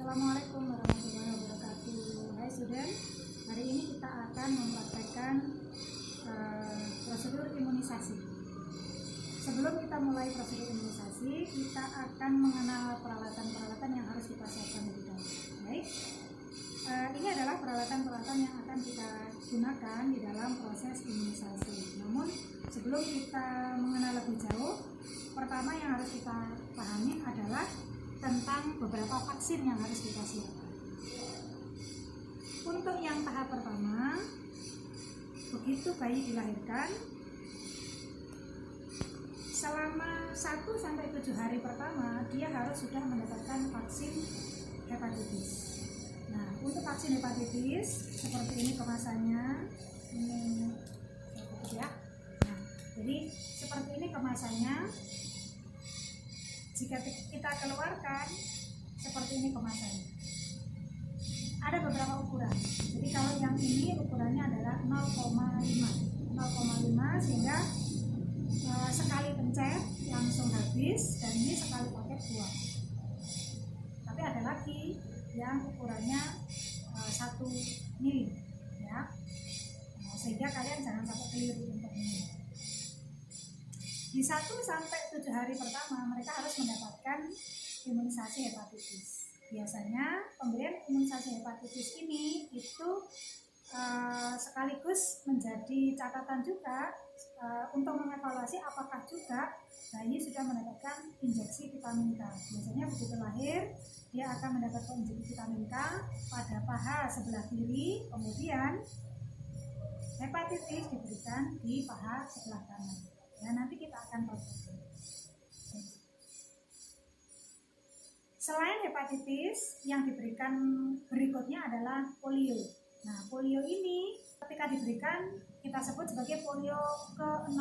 Assalamualaikum warahmatullahi wabarakatuh. Hai student, hari ini kita akan mempraktekkan prosedur imunisasi. Sebelum kita mulai prosedur imunisasi, kita akan mengenal peralatan-peralatan yang harus kita siapkan lebih dahulu. Baik, ini adalah peralatan-peralatan yang akan kita gunakan di dalam proses imunisasi. Namun sebelum kita mengenal lebih jauh, pertama yang harus kita pahami adalah tentang beberapa vaksin yang harus kita siapkan. Untuk yang tahap pertama, begitu bayi dilahirkan, selama 1-7 hari pertama dia harus sudah mendapatkan vaksin hepatitis. Nah, untuk vaksin hepatitis seperti ini kemasannya, ini ya. Nah, jadi seperti ini kemasannya. Jika kita keluarkan seperti ini kemasannya, ada beberapa ukuran. Jadi kalau yang ini ukurannya adalah 0,5 sehingga sekali pencet langsung habis, dan ini sekali paket buang. Tapi ada lagi yang ukurannya 1 mili ya. Sehingga kalian jangan sampai keliru untuk ini. Di 1-7 hari pertama mereka harus mendapatkan imunisasi hepatitis. Biasanya pemberian imunisasi hepatitis ini itu sekaligus menjadi catatan juga untuk mengevaluasi apakah juga bayi sudah mendapatkan injeksi vitamin K. Biasanya begitu lahir dia akan mendapatkan injeksi vitamin K pada paha sebelah kiri, kemudian hepatitis diberikan di paha sebelah kanan. Ya, nanti kita akan praktekkan. Selain hepatitis, yang diberikan berikutnya adalah polio. Nah, polio ini ketika diberikan kita sebut sebagai polio ke-0.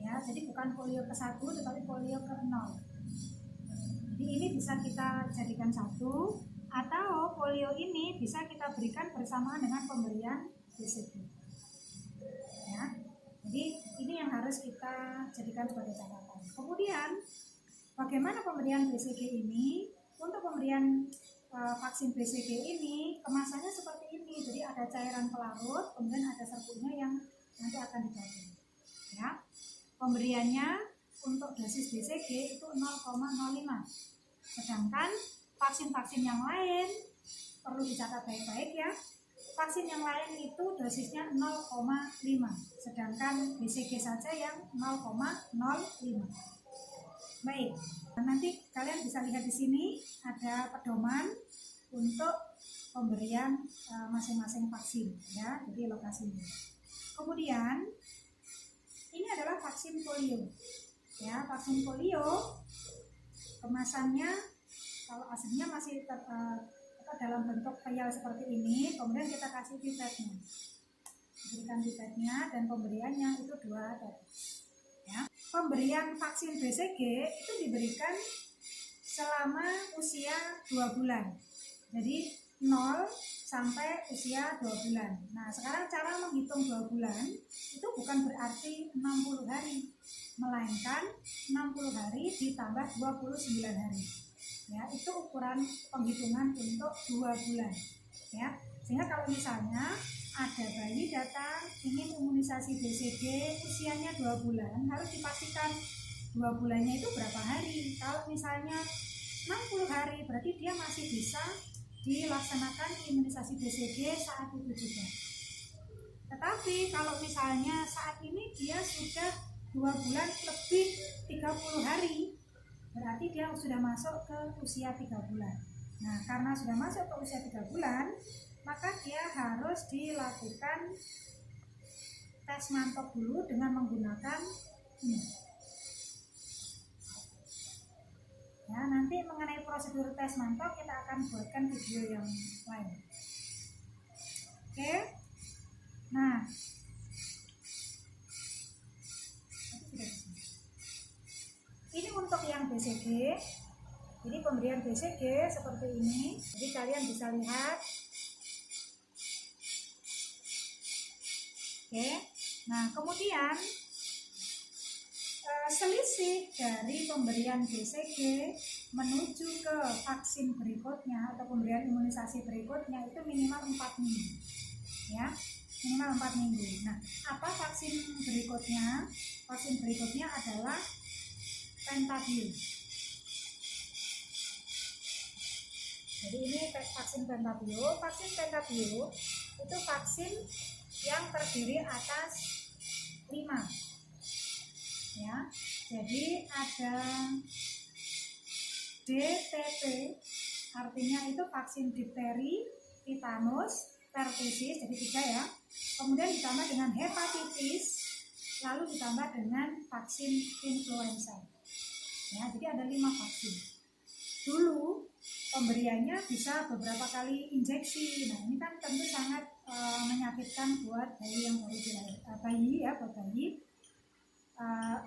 Ya, jadi bukan polio ke-1 tetapi polio ke-0. Jadi ini bisa kita jadikan satu, atau polio ini bisa kita berikan bersamaan dengan pemberian BCG. Ya. Jadi ini yang harus kita jadikan sebagai catatan. Kemudian bagaimana pemberian BCG ini? Untuk pemberian vaksin BCG ini kemasannya seperti ini. Jadi ada cairan pelarut, kemudian ada serbuknya yang nanti akan digabung. Ya, pemberiannya untuk dosis BCG itu 0,05. Sedangkan vaksin-vaksin yang lain perlu dicatat baik-baik ya. Vaksin yang lain itu dosisnya 0,5, sedangkan BCG saja yang 0,05. Baik, nanti kalian bisa lihat di sini ada pedoman untuk pemberian masing-masing vaksin ya, jadi lokasinya. Kemudian ini adalah vaksin polio. Ya, vaksin polio kemasannya kalau aslinya masih dalam bentuk vial seperti ini, kemudian kita kasih pipetnya, berikan pipetnya, dan pemberiannya itu 2 tetes. Ya. Pemberian vaksin BCG itu diberikan selama usia 2 bulan, jadi 0 sampai usia 2 bulan. Nah, sekarang cara menghitung 2 bulan itu bukan berarti 60 hari, melainkan 60 hari ditambah 29 hari. Ya, itu ukuran penghitungan untuk 2 bulan. Ya, sehingga kalau misalnya ada bayi datang ingin imunisasi BCG usianya 2 bulan, harus dipastikan 2 bulannya itu berapa hari. Kalau misalnya 60 hari, berarti dia masih bisa dilaksanakan imunisasi BCG saat itu juga. Tetapi kalau misalnya saat ini dia sudah 2 bulan lebih 30 hari, berarti dia sudah masuk ke usia 3 bulan. Nah, karena sudah masuk ke usia 3 bulan, maka dia harus dilakukan tes mantok dulu dengan menggunakan ini. Ya, nanti mengenai prosedur tes mantok kita akan buatkan video yang lain. Oke. Nah, ini untuk yang BCG. Jadi pemberian BCG seperti ini. Jadi kalian bisa lihat. Oke. Nah, kemudian selisih dari pemberian BCG menuju ke vaksin berikutnya atau pemberian imunisasi berikutnya itu minimal 4 minggu ya, minimal 4 minggu. Nah, apa vaksin berikutnya? Vaksin berikutnya adalah Pentabio. Jadi ini vaksin Pentabio. Vaksin Pentabio itu vaksin yang terdiri atas 5 ya. Jadi ada DTP, artinya itu vaksin difteri, tetanus, pertusis, jadi 3 ya. Kemudian ditambah dengan hepatitis, lalu ditambah dengan vaksin influenza. Ya, jadi ada 5 vaksin. Dulu pemberiannya bisa beberapa kali injeksi. Nah, ini kan tentu sangat menyakitkan buat bayi yang baru dilahirkan,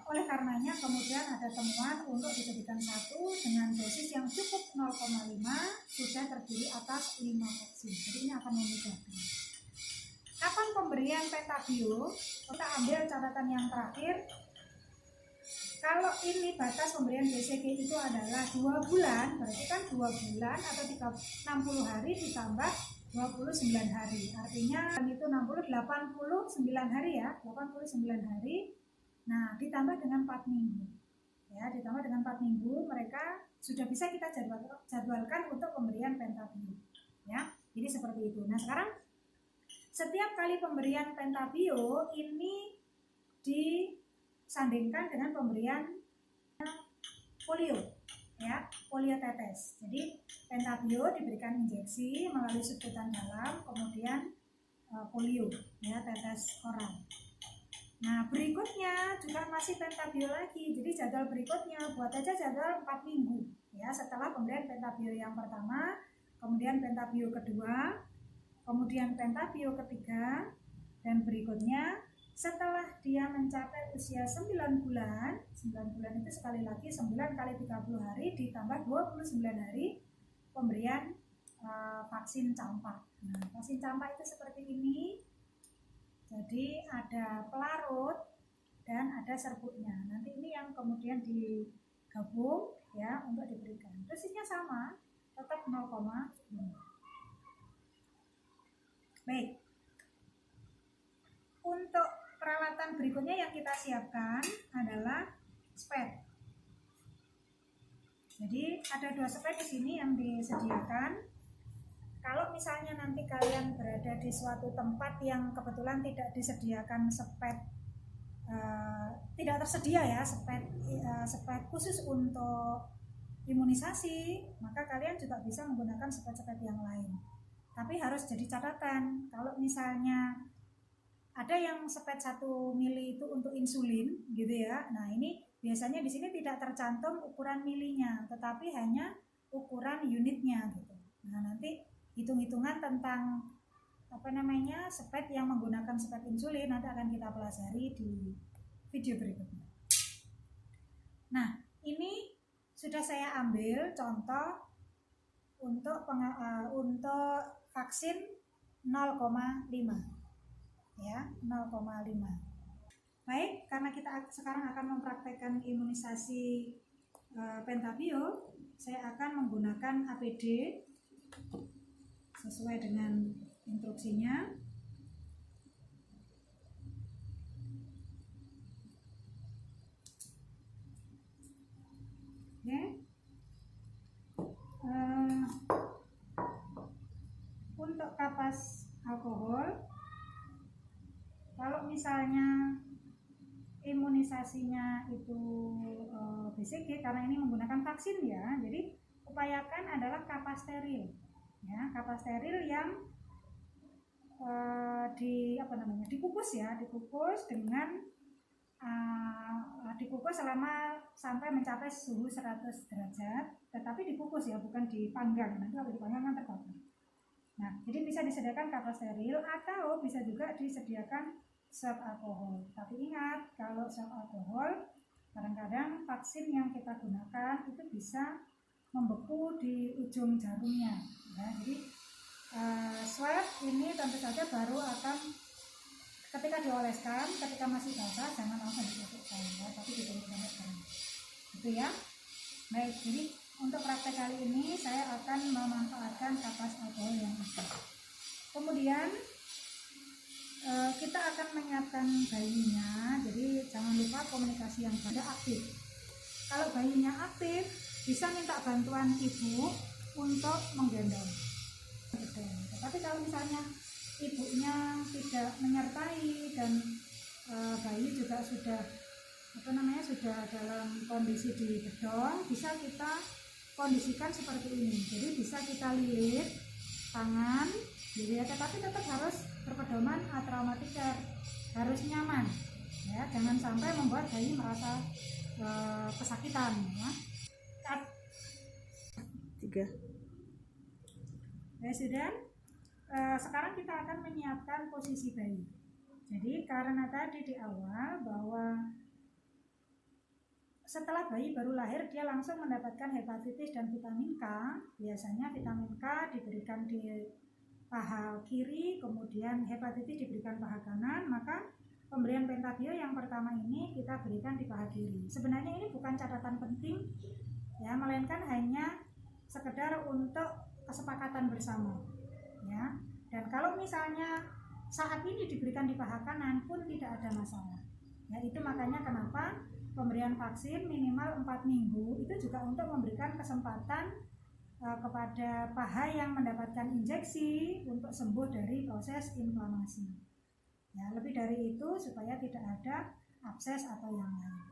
oleh karenanya kemudian ada temuan untuk dijadikan satu dengan dosis yang cukup 0,5 sudah terdiri atas 5 vaksin. Jadi ini akan memudahkan. Kapan pemberian Pentabio? Kita ambil catatan yang terakhir. Kalau ini batas pemberian BCG itu adalah 2 bulan, berarti kan 2 bulan atau 60 hari ditambah 29 hari. Artinya itu 89 hari ya, 89 hari. Nah, ditambah dengan 4 minggu. Ya, ditambah dengan 4 minggu mereka sudah bisa kita jadwalkan untuk pemberian Pentabio. Ya, jadi seperti itu. Nah, sekarang setiap kali pemberian Pentabio ini disandingkan dengan pemberian polio, ya, polio tetes. Jadi Pentabio diberikan injeksi melalui suntikan dalam, kemudian polio, ya, tetes oral. Nah, berikutnya juga masih Pentabio lagi. Jadi jadwal berikutnya buat aja jadwal 4 minggu, ya, setelah pemberian Pentabio yang pertama, kemudian Pentabio kedua, kemudian Pentabio ketiga, dan berikutnya setelah dia mencapai usia 9 bulan, 9 bulan itu sekali lagi 9 kali 30 hari ditambah 29 hari pemberian vaksin campak. Nah, vaksin campak itu seperti ini. Jadi ada pelarut dan ada serbuknya. Nanti ini yang kemudian digabung ya untuk diberikan. Dosisnya sama, tetap 0,5. Baik. Untuk peralatan berikutnya yang kita siapkan adalah spet. Jadi ada 2 spet di sini yang disediakan. Kalau misalnya nanti kalian berada di suatu tempat yang kebetulan tidak disediakan spet, tidak tersedia ya spet khusus untuk imunisasi, maka kalian juga bisa menggunakan spet-spet yang lain. Tapi harus jadi catatan, kalau misalnya ada yang spet 1 mili itu untuk insulin gitu ya. Nah, ini biasanya di sini tidak tercantum ukuran milinya, tetapi hanya ukuran unitnya gitu. Nah, nanti hitung-hitungan tentang spet yang menggunakan spet insulin nanti akan kita pelajari di video berikutnya. Nah, ini sudah saya ambil contoh untuk vaksin 0,5 ya, 0,5. Baik, karena kita sekarang akan mempraktekkan imunisasi Pentabio, saya akan menggunakan APD sesuai dengan instruksinya. Oke. Untuk kapas alkohol, kalau misalnya imunisasinya itu BCG, karena ini menggunakan vaksin ya, jadi upayakan adalah kapas steril. Ya, kapas steril yang dikukus ya, dikukus selama sampai mencapai suhu 100 derajat, tetapi dikukus ya, bukan dipanggang. Nanti kalau dipanggang kan terbakar. Nah, jadi bisa disediakan kapas steril atau bisa juga disediakan swab alkohol. Tapi ingat, kalau swab alkohol kadang-kadang vaksin yang kita gunakan itu bisa membeku di ujung jarumnya ya. Jadi swab ini tentu saja baru akan ketika dioleskan, ketika masih basah jangan langsung ditusukkan ya, tapi ditutup sampai kering. Gitu ya. Baik, jadi untuk praktek kali ini saya akan memanfaatkan kapas alkohol yang ada. Kemudian kita akan menyiapkan bayinya, jadi jangan lupa komunikasi yang pada aktif. Kalau bayinya aktif, bisa minta bantuan ibu untuk menggendong. Tapi kalau misalnya ibunya tidak menyertai dan bayi juga sudah sudah dalam kondisi di bedong, bisa kita kondisikan seperti ini. Jadi bisa kita lilit tangan, gitu ya, tetapi tetap harus berpedoman atraumatika, harus nyaman ya, jangan sampai membuat bayi merasa kesakitan ya. 3. Ya sudah. Sekarang kita akan menyiapkan posisi bayi. Jadi karena tadi di awal bahwa setelah bayi baru lahir dia langsung mendapatkan hepatitis dan vitamin K, biasanya vitamin K diberikan di paha kiri, kemudian hepatitis diberikan paha kanan, maka pemberian pentabio yang pertama ini kita berikan di paha kiri. Sebenarnya ini bukan catatan penting ya, melainkan hanya sekedar untuk kesepakatan bersama ya. Dan kalau misalnya saat ini diberikan di paha kanan pun tidak ada masalah ya. Itu makanya kenapa pemberian vaksin minimal 4 minggu itu juga untuk memberikan kesempatan kepada paha yang mendapatkan injeksi untuk sembuh dari proses inflamasi ya. Lebih dari itu supaya tidak ada abses atau yang lain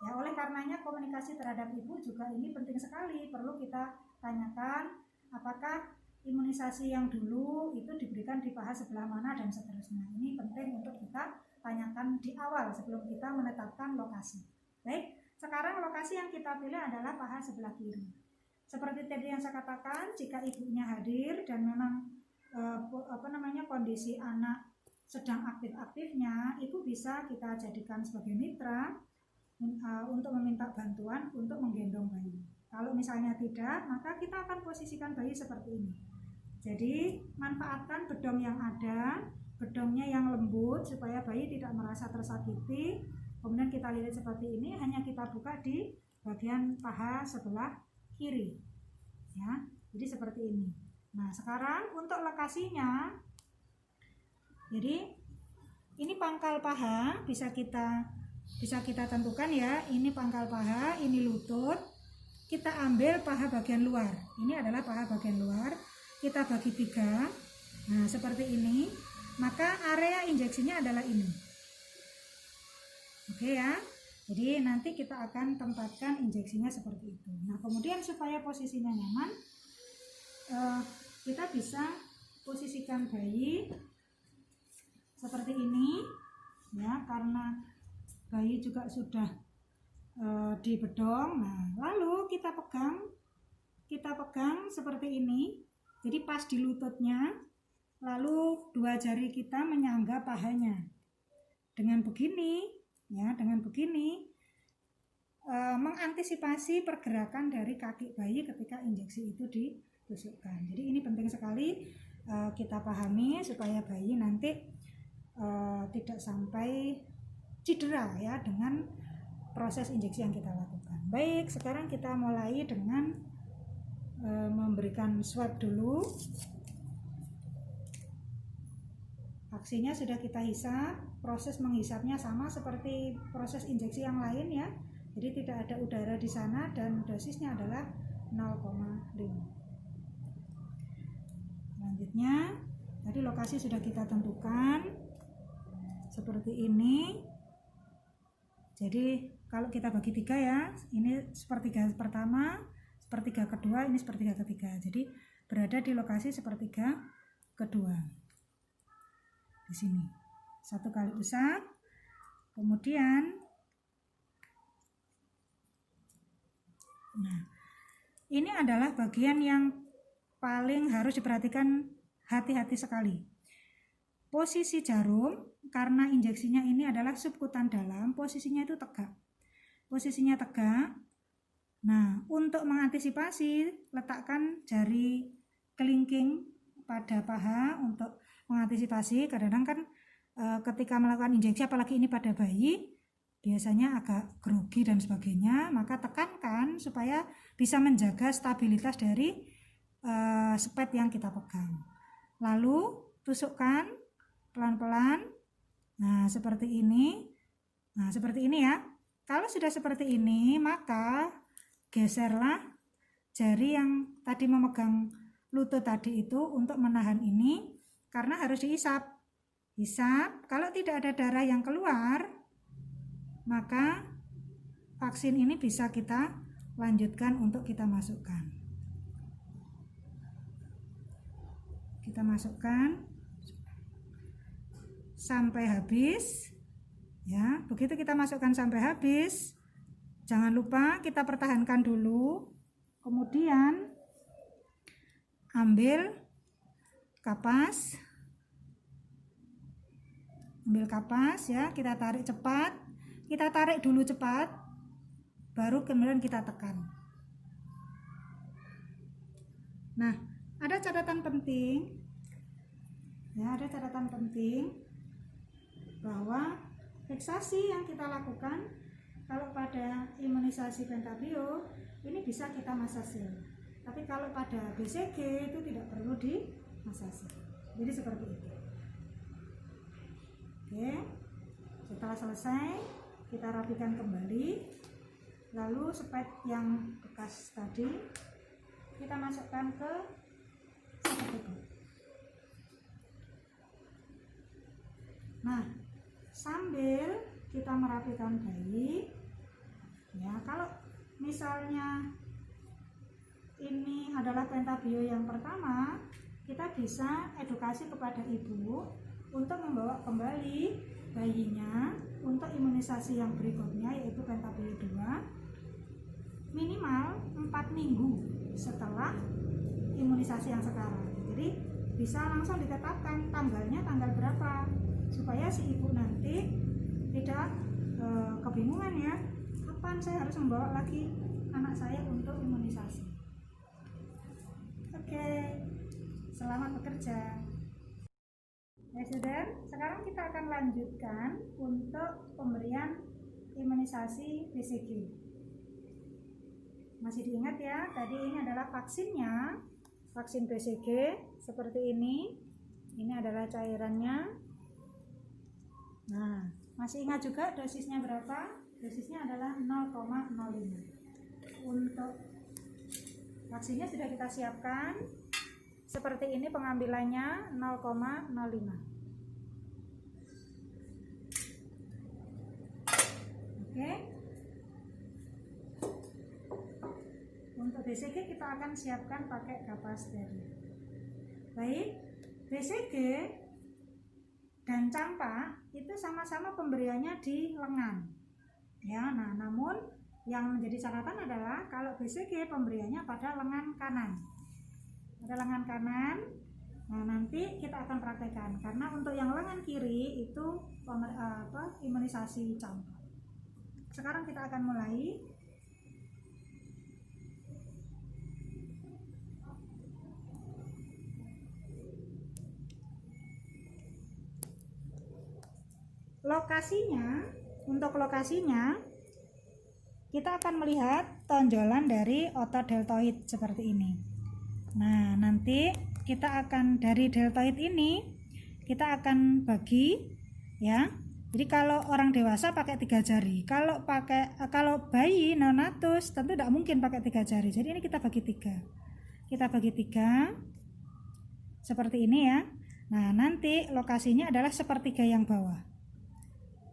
ya. Oleh karenanya komunikasi terhadap ibu juga ini penting sekali, perlu kita tanyakan apakah imunisasi yang dulu itu diberikan di paha sebelah mana dan seterusnya. Ini penting untuk kita tanyakan di awal sebelum kita menetapkan lokasi. Baik, sekarang lokasi yang kita pilih adalah paha sebelah kiri. Seperti tadi yang saya katakan, jika ibunya hadir dan memang kondisi anak sedang aktif-aktifnya, itu bisa kita jadikan sebagai mitra untuk meminta bantuan untuk menggendong bayi. Kalau misalnya tidak, maka kita akan posisikan bayi seperti ini. Jadi manfaatkan bedong yang ada, bedongnya yang lembut supaya bayi tidak merasa tersakiti. Kemudian kita lilit seperti ini, hanya kita buka di bagian paha sebelah kiri ya. Jadi seperti ini. Nah sekarang untuk lokasinya, jadi ini pangkal paha bisa kita tentukan ya. Ini pangkal paha, ini lutut. Kita ambil paha bagian luar. Ini adalah paha bagian luar. Kita bagi 3. Nah seperti ini. Maka area injeksinya adalah ini. Oke ya. Jadi nanti kita akan tempatkan injeksinya seperti itu. Nah kemudian supaya posisinya nyaman, kita bisa posisikan bayi seperti ini ya, karena bayi juga sudah di bedong. Nah lalu kita pegang seperti ini. Jadi pas di lututnya, lalu 2 jari kita menyangga pahanya. Dengan begini ya, mengantisipasi pergerakan dari kaki bayi ketika injeksi itu ditusukkan. Jadi ini penting sekali kita pahami supaya bayi nanti tidak sampai cedera ya dengan proses injeksi yang kita lakukan. Baik, sekarang kita mulai dengan memberikan swab dulu. Vaksinnya sudah kita hisap, proses menghisapnya sama seperti proses injeksi yang lain ya. Jadi tidak ada udara di sana dan dosisnya adalah 0,5. Selanjutnya, tadi lokasi sudah kita tentukan seperti ini. Jadi kalau kita bagi 3 ya, ini sepertiga pertama, sepertiga kedua, ini sepertiga ketiga. Jadi berada di lokasi sepertiga kedua. Di sini 1 kali usap, kemudian nah ini adalah bagian yang paling harus diperhatikan, hati-hati sekali. Posisi jarum, karena injeksinya ini adalah subkutan dalam, posisinya itu tegak. Nah untuk mengantisipasi, letakkan jari kelingking pada paha untuk mengantisipasi. Kadang-kadang kan ketika melakukan injeksi, apalagi ini pada bayi, biasanya agak grogi dan sebagainya, maka tekankan supaya bisa menjaga stabilitas dari spet yang kita pegang. Lalu tusukkan pelan-pelan. Nah, seperti ini. Nah, seperti ini ya. Kalau sudah seperti ini, maka geserlah jari yang tadi memegang lutut tadi itu untuk menahan ini, karena harus diisap. Isap, kalau tidak ada darah yang keluar, maka vaksin ini bisa kita lanjutkan untuk kita masukkan. Kita masukkan sampai habis. Ya, begitu kita masukkan sampai habis, jangan lupa kita pertahankan dulu. Kemudian ambil kapas. Ambil kapas ya, kita tarik cepat. Kita tarik dulu cepat, baru kemudian kita tekan. Nah, ada catatan penting. Ya, ada catatan penting bahwa fiksasi yang kita lakukan kalau pada imunisasi pentabio ini bisa kita masasi. Tapi kalau pada BCG itu tidak perlu dimasasi. Jadi seperti itu. Oke. Setelah selesai, kita rapikan kembali. Lalu spet yang bekas tadi kita masukkan ke seperti itu. Nah, sambil kita merapikan bayi, ya, kalau misalnya ini adalah pentabio yang pertama, kita bisa edukasi kepada ibu untuk membawa kembali bayinya untuk imunisasi yang berikutnya, yaitu pentabio 2 minimal 4 minggu setelah imunisasi yang sekarang. Jadi bisa langsung ditetapkan tanggalnya tanggal berapa, supaya si ibu nanti tidak kebingungan ya, kapan saya harus membawa lagi anak saya untuk imunisasi. Oke, selamat bekerja. Ya sudah, sekarang kita akan lanjutkan untuk pemberian imunisasi BCG. Masih diingat ya, tadi ini adalah vaksinnya, vaksin BCG seperti ini. Ini adalah cairannya. Nah, masih ingat juga dosisnya berapa? Dosisnya adalah 0,05. Untuk vaksinnya sudah kita siapkan. Seperti ini pengambilannya 0,05. Oke. Untuk BCG kita akan siapkan pakai kapas steril. Baik, BCG dan campak itu sama-sama pemberiannya di lengan. Ya, nah namun yang menjadi catatan adalah kalau BCG pemberiannya pada lengan kanan. Pada lengan kanan. Nah, nanti kita akan praktekkan karena untuk yang lengan kiri itu imunisasi campak. Sekarang kita akan mulai. Lokasinya, untuk lokasinya kita akan melihat tonjolan dari otot deltoid seperti ini. Nah, nanti kita akan dari deltoid ini kita akan bagi ya. Jadi kalau orang dewasa pakai 3 jari, kalau bayi neonatus tentu tidak mungkin pakai 3 jari. Jadi ini kita bagi 3. Kita bagi 3 seperti ini ya. Nah, nanti lokasinya adalah sepertiga yang bawah.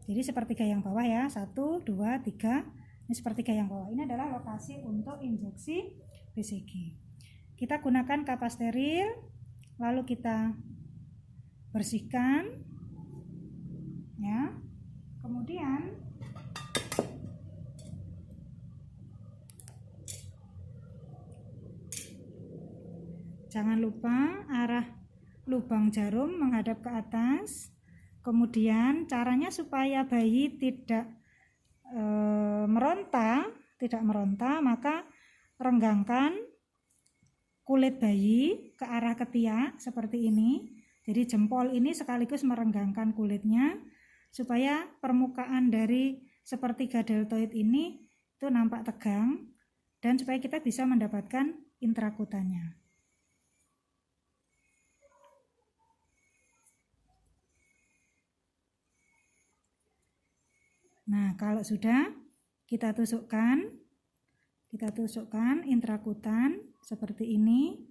Jadi sepertiga yang bawah ya, 1, 2, 3. Ini sepertiga yang bawah. Ini adalah lokasi untuk injeksi BCG. Kita gunakan kapas steril, lalu kita bersihkan, ya. Kemudian jangan lupa arah lubang jarum menghadap ke atas. Kemudian caranya supaya bayi tidak meronta, maka renggangkan kulit bayi ke arah ketiak seperti ini. Jadi jempol ini sekaligus merenggangkan kulitnya supaya permukaan dari sepertiga deltoid ini itu nampak tegang dan supaya kita bisa mendapatkan intrakutanya. Nah, kalau sudah kita tusukkan intrakutan seperti ini.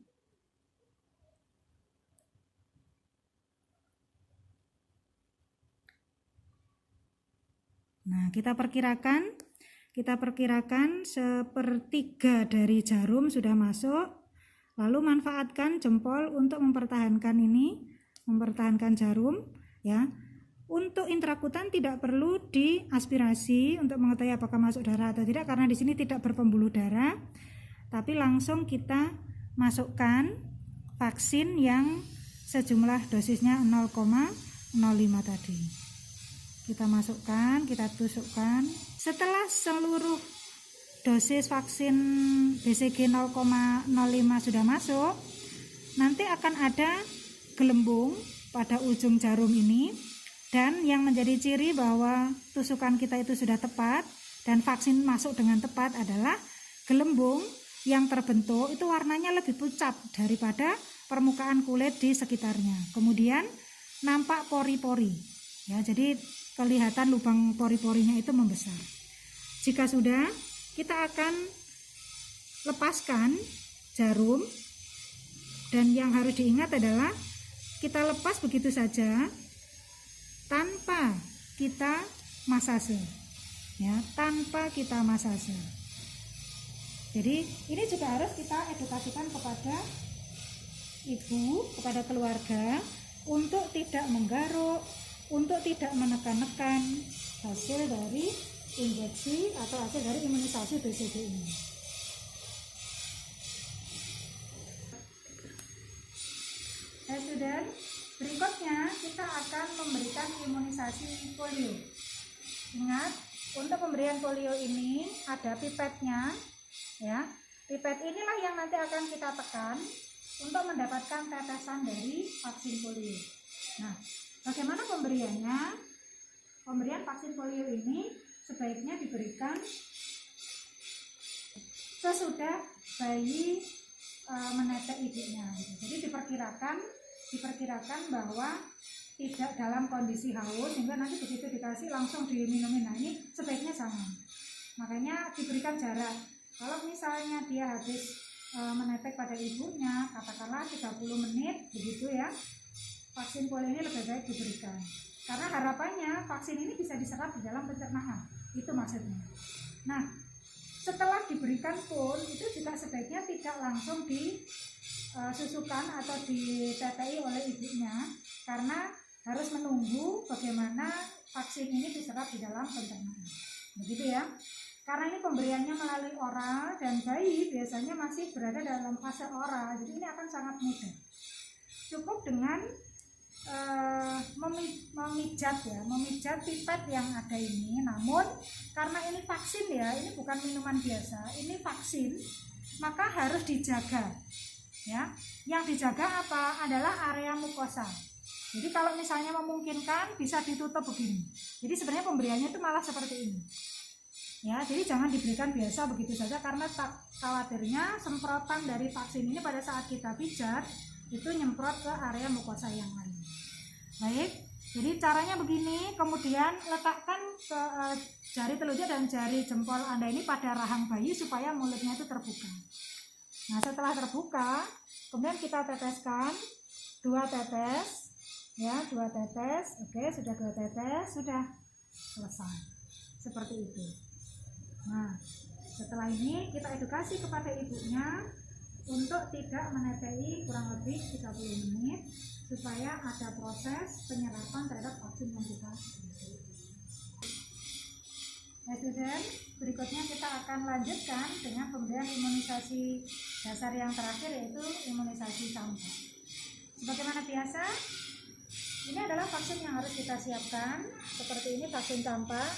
Nah, kita perkirakan sepertiga dari jarum sudah masuk. Lalu manfaatkan jempol untuk mempertahankan jarum ya. Untuk intrakutan tidak perlu diaspirasi untuk mengetahui apakah masuk darah atau tidak, karena di sini tidak berpembuluh darah. Tapi langsung kita masukkan vaksin yang sejumlah dosisnya 0,05 tadi. Kita masukkan, kita tusukkan. Setelah seluruh dosis vaksin BCG 0,05 sudah masuk, nanti akan ada gelembung pada ujung jarum ini. Dan yang menjadi ciri bahwa tusukan kita itu sudah tepat dan vaksin masuk dengan tepat adalah gelembung yang terbentuk itu warnanya lebih pucat daripada permukaan kulit di sekitarnya. Kemudian nampak pori-pori. Ya, jadi kelihatan lubang pori-porinya itu membesar. Jika sudah, kita akan lepaskan jarum, dan yang harus diingat adalah kita lepas begitu saja tanpa kita masase, ya, tanpa kita masase. Jadi ini juga harus kita edukasikan kepada ibu, kepada keluarga untuk tidak menggaruk, untuk tidak menekan-nekan hasil dari injeksi atau hasil dari imunisasi BCG ini. Student, berikutnya kita akan memberikan imunisasi polio. Ingat, untuk pemberian polio ini ada pipetnya, ya. Pipet inilah yang nanti akan kita tekan untuk mendapatkan tetesan dari vaksin polio. Nah, bagaimana pemberiannya? Pemberian vaksin polio ini sebaiknya diberikan sesudah bayi menetek ibunya. Jadi diperkirakan bahwa tidak dalam kondisi haus sehingga nanti begitu dikasih langsung diminumin. Nah, ini sebaiknya jangan. Makanya diberikan jarak. Kalau misalnya dia habis menetek pada ibunya, katakanlah 30 menit begitu ya, vaksin polio ini lebih baik diberikan. Karena harapannya vaksin ini bisa diserap di dalam pencernaan. Itu maksudnya. Nah, setelah diberikan pun itu juga sebaiknya tidak langsung disusukan atau ditetei oleh ibunya, karena harus menunggu bagaimana vaksin ini diserap di dalam pencernaan. Begitu ya. Karena ini pemberiannya melalui oral dan bayi biasanya masih berada dalam fase oral, jadi ini akan sangat mudah. Cukup dengan memijat pipet yang ada ini. Namun karena ini vaksin ya, ini bukan minuman biasa, ini vaksin, maka harus dijaga ya. Yang dijaga apa? Adalah area mukosa. Jadi kalau misalnya memungkinkan bisa ditutup begini. Jadi sebenarnya pemberiannya itu malah seperti ini ya. Jadi jangan diberikan biasa begitu saja, karena tak khawatirnya semprotan dari vaksin ini pada saat kita pijat itu nyemprot ke area mukosa yang lain. Baik, jadi caranya begini. Kemudian letakkan ke jari telunjuk dan jari jempol Anda ini pada rahang bayi supaya mulutnya itu terbuka. Nah, setelah terbuka, kemudian kita teteskan 2 tetes ya, 2 tetes. Oke, sudah 2 tetes, sudah selesai. Seperti itu. Nah, setelah ini kita edukasi kepada ibunya untuk tidak menetei kurang lebih 30 menit supaya ada proses penyerapan terhadap vaksin yang kita beri. Ya, student, berikutnya kita akan lanjutkan dengan pemberian imunisasi dasar yang terakhir, yaitu imunisasi campak. Sebagaimana biasa, ini adalah vaksin yang harus kita siapkan. Seperti ini vaksin campak.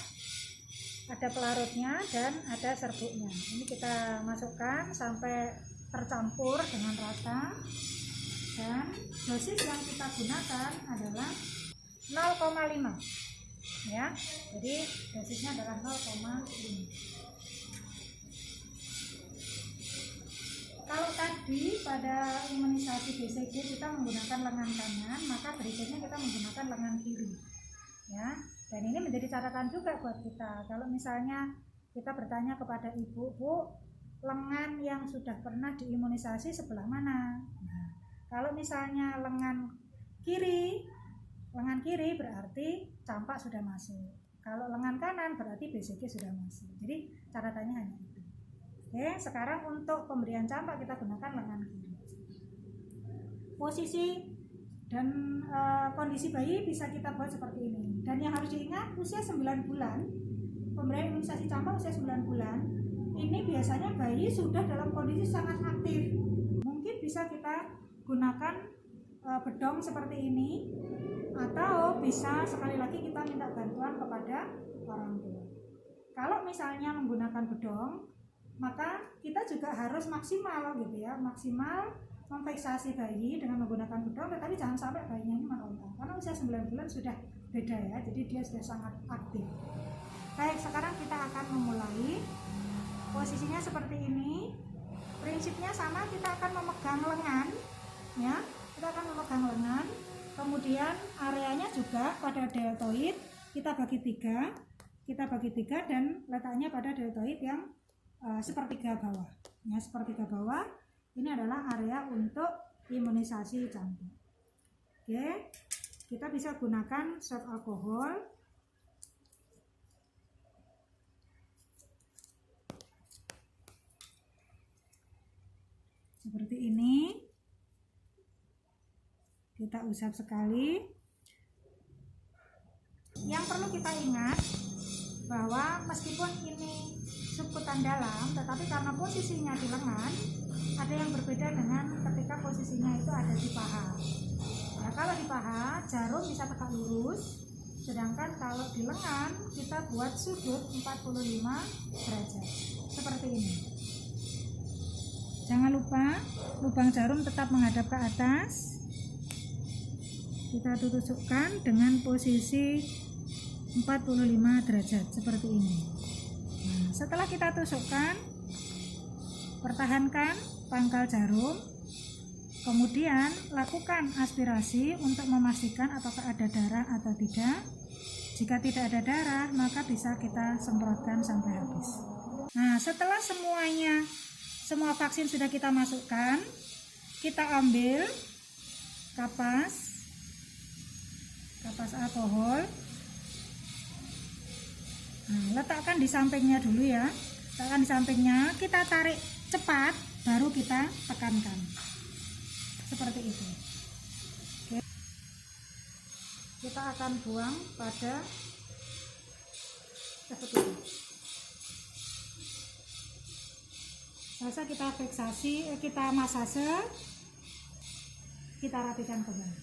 Ada pelarutnya dan ada serbuknya. Ini kita masukkan sampai tercampur dengan rata dan dosis yang kita gunakan adalah 0,5 ya. Jadi dosisnya adalah 0,5. Kalau tadi pada imunisasi BCG kita menggunakan lengan kanan, maka berikutnya kita menggunakan lengan kiri ya. Dan ini menjadi catatan juga buat kita. Kalau misalnya kita bertanya kepada ibu, Bu, lengan yang sudah pernah diimunisasi sebelah mana? Nah, kalau misalnya lengan kiri berarti campak sudah masuk. Kalau lengan kanan berarti BCG sudah masuk. Jadi catatannya hanya itu. Oke, sekarang untuk pemberian campak kita gunakan lengan kiri. Posisi dan kondisi bayi bisa kita buat seperti ini. Dan yang harus diingat, usia 9 bulan, pemberian imunisasi campak usia 9 bulan, ini biasanya bayi sudah dalam kondisi sangat aktif. Mungkin bisa kita gunakan bedong seperti ini, atau bisa sekali lagi kita minta bantuan kepada orang tua. Kalau misalnya menggunakan bedong, maka kita juga harus maksimal gitu ya, maksimal memfiksasi bayi dengan menggunakan bedong, tetapi jangan sampai bayinya ini meronta, karena usia 9 bulan sudah beda ya, jadi dia sudah sangat aktif. Baik, sekarang kita akan memulai. Posisinya seperti ini. Prinsipnya sama, kita akan memegang lengan ya, kita akan memegang lengan, kemudian areanya juga pada deltoid kita bagi tiga dan letaknya pada deltoid yang sepertiga bawah ya, sepertiga bawah. Ini adalah area untuk imunisasi campak. Oke, kita bisa gunakan swab alkohol seperti ini. Kita usap sekali. Yang perlu kita ingat bahwa meskipun ini subkutan dalam, tetapi karena posisinya di lengan, ada yang berbeda dengan ketika posisinya itu ada di paha. Nah, kalau di paha jarum bisa tegak lurus, sedangkan kalau di lengan kita buat sudut 45 derajat seperti ini. Jangan lupa lubang jarum tetap menghadap ke atas. Kita tusukkan dengan posisi 45 derajat seperti ini. Nah, setelah kita tusukkan, pertahankan pangkal jarum, kemudian lakukan aspirasi untuk memastikan apakah ada darah atau tidak. Jika tidak ada darah, maka bisa kita semprotkan sampai habis. Nah, setelah semua vaksin sudah kita masukkan, kita ambil kapas alkohol. Nah, letakkan di sampingnya dulu ya. Letakkan di sampingnya, kita tarik cepat, baru kita tekankan seperti itu. Oke. Kita akan buang pada seperti ini. Selesai kita fiksasi, kita masase, kita rapikan kembali.